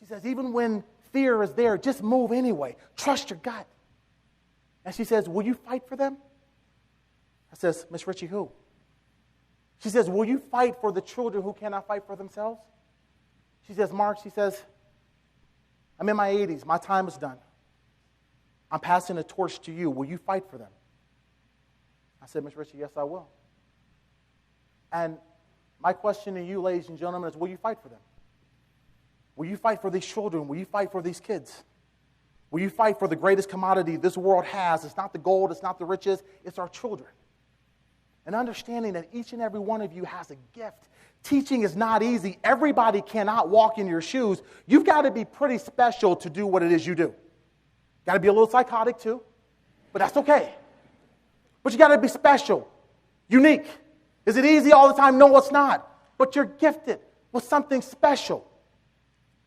She says, even when fear is there, just move anyway. Trust your gut. And she says, will you fight for them? I says, Miss Ritchie, who? She says, will you fight for the children who cannot fight for themselves? She says, Mark, she says, I'm in my 80s. My time is done. I'm passing the torch to you. Will you fight for them? I said, Miss Ritchie, yes, I will. And my question to you, ladies and gentlemen, is will you fight for them? Will you fight for these children? Will you fight for these kids? Will you fight for the greatest commodity this world has? It's not the gold, it's not the riches, it's our children. And understanding that each and every one of you has a gift. Teaching is not easy. Everybody cannot walk in your shoes. You've got to be pretty special to do what it is you do. Got to be a little psychotic too, but that's okay. But you got to be special, unique. Is it easy all the time? No, it's not. But you're gifted with something special.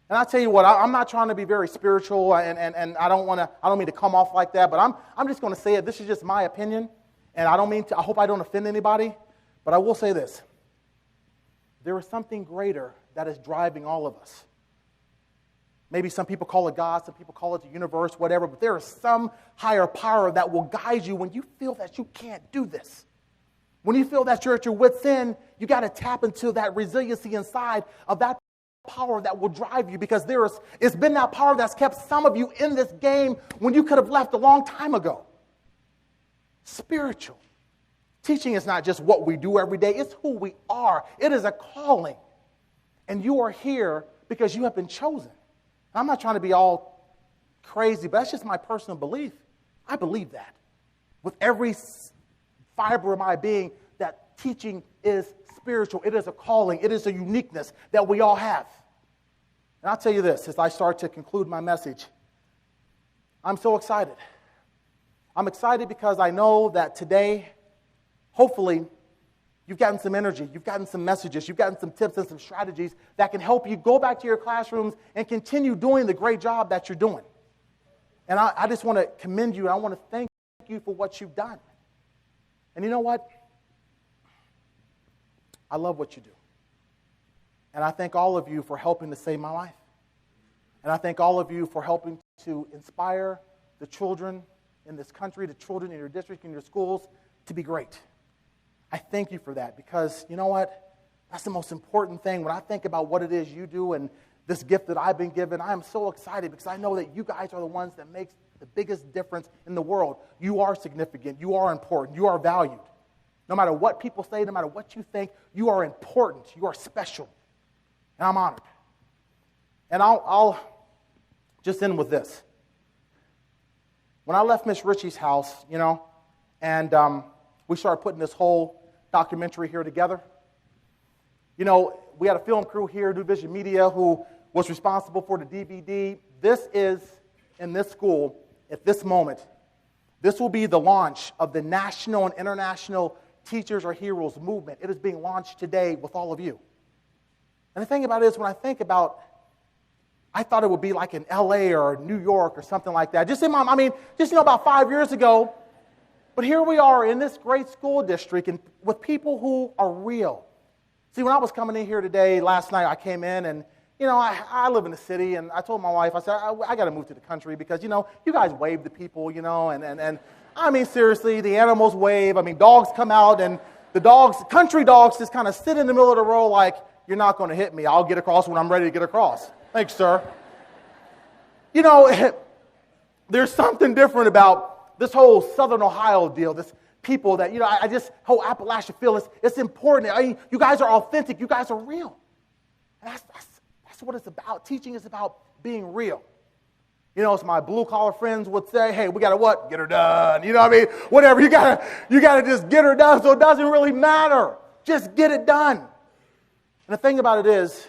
And I'll tell you what, I'm not trying to be very spiritual, and I don't mean to come off like that, but I'm just going to say it. This is just my opinion, and I hope I don't offend anybody, but I will say this. There is something greater that is driving all of us. Maybe some people call it God, some people call it the universe, whatever, but there is some higher power that will guide you when you feel that you can't do this. When you feel that you're at your wit's end, you got to tap into that resiliency inside of that power that will drive you, because it's been that power that's kept some of you in this game when you could have left a long time ago. Spiritual. Teaching is not just what we do every day, it's who we are. It is a calling. And you are here because you have been chosen. I'm not trying to be all crazy, but that's just my personal belief. I believe that with every fiber of my being, that teaching is spiritual. It is a calling. It is a uniqueness that we all have. And I'll tell you this, as I start to conclude my message, I'm so excited. I'm excited because I know that today, hopefully, you've gotten some energy, you've gotten some messages, you've gotten some tips and some strategies that can help you go back to your classrooms and continue doing the great job that you're doing. And I just want to commend you, and I want to thank you for what you've done. And you know what? I love what you do. And I thank all of you for helping to save my life. And I thank all of you for helping to inspire the children in this country, the children in your district, in your schools, to be great. I thank you for that, because you know what? That's the most important thing. When I think about what it is you do and this gift that I've been given, I am so excited because I know that you guys are the ones that make the biggest difference in the world. You are significant. You are important. You are valued. No matter what people say, no matter what you think, you are important. You are special. And I'm honored. And I'll just end with this. When I left Miss Ritchie's house, and we started putting this whole documentary here together, we had a film crew here, New Vision Media, who was responsible for the DVD. This is, in this school, at this moment, this will be the launch of the national and international Teachers Are Heroes movement. It is being launched today with all of you. And the thing about it is, when I think about, I thought it would be like in LA or New York or something like that. Just about 5 years ago. But here we are in this great school district and with people who are real. See, when I was coming in here today, last night I came in and, I live in the city, and I told my wife, I said, I got to move to the country because, you guys wave to people, and I mean, seriously, the animals wave. I mean, dogs come out, and country dogs just kind of sit in the middle of the road like, you're not going to hit me. I'll get across when I'm ready to get across. Thanks, sir. There's something different about this whole Southern Ohio deal, this people that, whole Appalachia feel, it's important. I mean, you guys are authentic. You guys are real. And that's what it's about. Teaching is about being real. As my blue-collar friends would say, hey, we got to what? Get her done. You know what I mean? Whatever. You got to just get her done, so it doesn't really matter. Just get it done. And the thing about it is,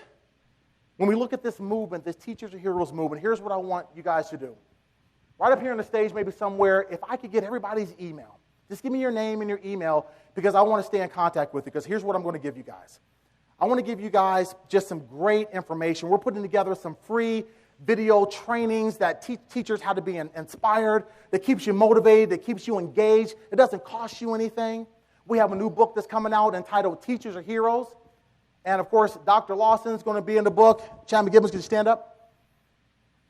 when we look at this movement, this Teachers Are Heroes movement, here's what I want you guys to do. Right up here on the stage, maybe somewhere, if I could get everybody's email, just give me your name and your email, because I want to stay in contact with you, because here's what I'm going to give you guys. I want to give you guys just some great information. We're putting together some free video trainings that teach teachers how to be inspired, that keeps you motivated, that keeps you engaged. It doesn't cost you anything. We have a new book that's coming out entitled Teachers Are Heroes. And, of course, Dr. Lawson's going to be in the book. Chad McGibbons, can you stand up?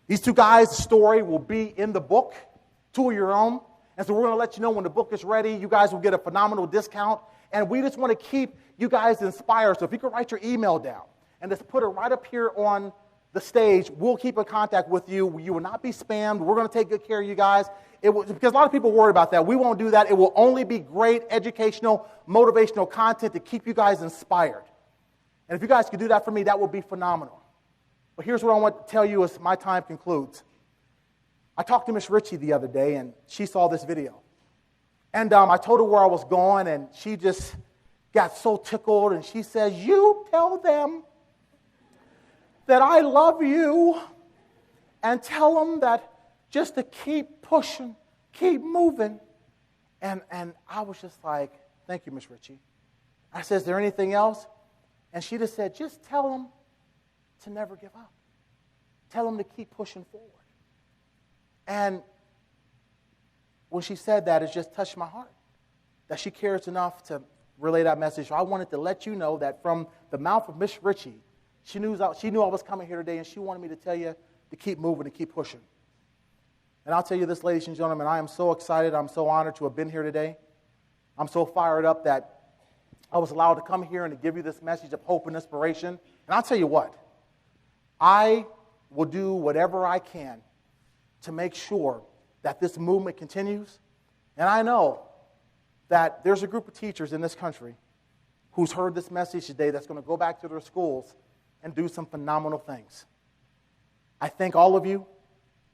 These two guys' story will be in the book, two of your own. And so we're going to let you know when the book is ready. You guys will get a phenomenal discount. And we just want to keep you guys inspired. So if you could write your email down and just put it right up here on the stage, we'll keep in contact with you. You will not be spammed. We're going to take good care of you guys. Because a lot of people worry about that. We won't do that. It will only be great educational, motivational content to keep you guys inspired. And if you guys could do that for me, that would be phenomenal. But here's what I want to tell you as my time concludes. I talked to Miss Ritchie the other day, and she saw this video. And I told her where I was going, and she just got so tickled, and she says, "You tell them that I love you, and tell them that just to keep pushing, keep moving." And I was just like, "Thank you, Miss Ritchie." I said, "Is there anything else?" And she just said, "Just tell them to never give up. Tell them to keep pushing forward." And when she said that, it just touched my heart, that she cares enough to relay that message. So I wanted to let you know that from the mouth of Miss Ritchie, she knew I was coming here today, and she wanted me to tell you to keep moving and keep pushing. And I'll tell you this, ladies and gentlemen, I am so excited. I'm so honored to have been here today. I'm so fired up that I was allowed to come here and to give you this message of hope and inspiration. And I'll tell you what, I will do whatever I can to make sure that this movement continues. And I know that there's a group of teachers in this country who's heard this message today that's going to go back to their schools and do some phenomenal things. I thank all of you.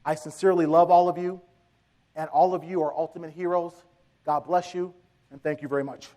I sincerely love all of you. And all of you are ultimate heroes. God bless you, and thank you very much.